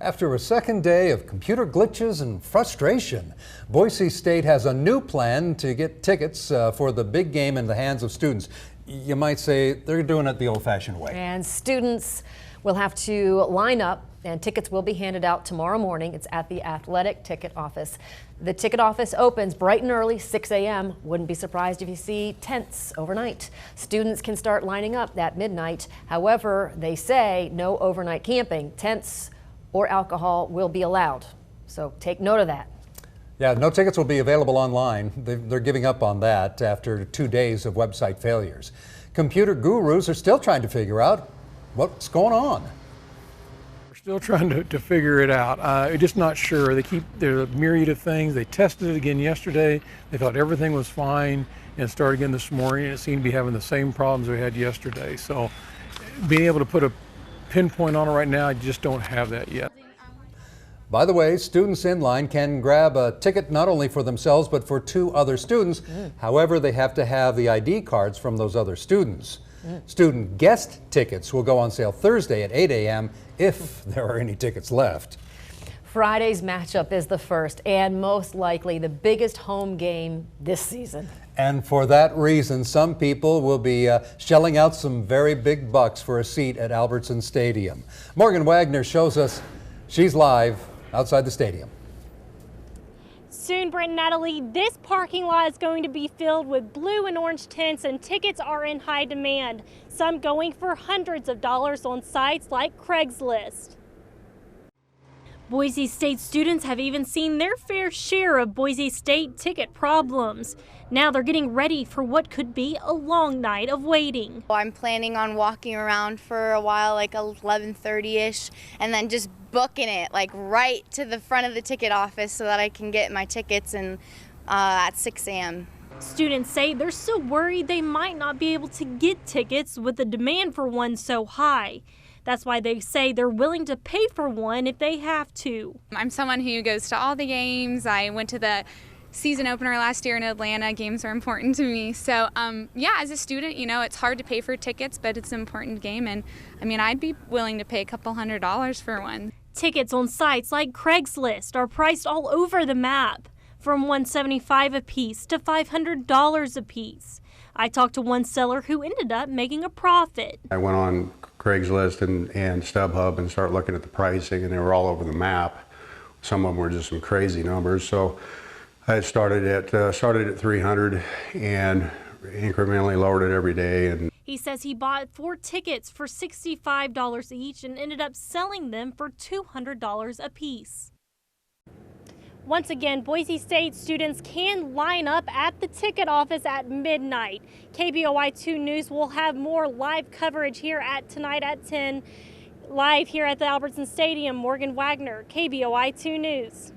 After a second day of computer glitches and frustration, Boise State has a new plan to get tickets for the big game in the hands of students. You might say they're doing it the old-fashioned way. And students will have to line up, and tickets will be handed out tomorrow morning. It's at the athletic ticket office. The ticket office opens bright and early, 6 a.m. Wouldn't be surprised if you see tents overnight. Students can start lining up at midnight. However, they say no overnight camping. Tents or alcohol will be allowed. So take note of that. Yeah, no tickets will be available online. They're giving up on that after 2 days of website failures. Computer gurus are still trying to figure out what's going on. We're still trying to figure it out. Just not sure. There's a myriad of things. They tested it again yesterday. They thought everything was fine and started again this morning. And it seemed to be having the same problems we had yesterday. So being able to put a pinpoint on it right now, I just don't have that yet. By the way, students in line can grab a ticket not only for themselves but for 2 other students. However, they have to have the ID cards from those other students. Student guest tickets will go on sale Thursday at 8 a.m. if there are any tickets left. Friday's matchup is the first and most likely the biggest home game this season. And for that reason, some people will be shelling out some very big bucks for a seat at Albertson Stadium. Morgan Wagner shows us she's live outside the stadium. Soon, Brent and Natalie, this parking lot is going to be filled with blue and orange tents, and tickets are in high demand, some going for hundreds of dollars on sites like Craigslist. Boise State students have even seen their fair share of Boise State ticket problems. Now they're getting ready for what could be a long night of waiting. I'm planning on walking around for a while, like 11:30ish, and then just booking it like right to the front of the ticket office so that I can get my tickets at 6 a.m. Students say they're so worried they might not be able to get tickets with the demand for one so high. That's why they say they're willing to pay for one if they have to. I'm someone who goes to all the games. I went to the season opener last year in Atlanta. Games are important to me. So yeah, as a student, you know, it's hard to pay for tickets, but it's an important game. And I mean, I'd be willing to pay a couple $100s for one. Tickets on sites like Craigslist are priced all over the map, from $175 a piece to $500 a piece. I talked to one seller who ended up making a profit. I went on Craigslist and StubHub and started looking at the pricing, and they were all over the map. Some of them were just some crazy numbers. So I started at 300 and incrementally lowered it every day. And he says he bought 4 tickets for $65 each and ended up selling them for $200 a piece. Once again, Boise State students can line up at the ticket office at midnight. KBOI 2 News will have more live coverage here tonight at 10. Live here at the Albertson Stadium, Morgan Wagner, KBOI 2 News.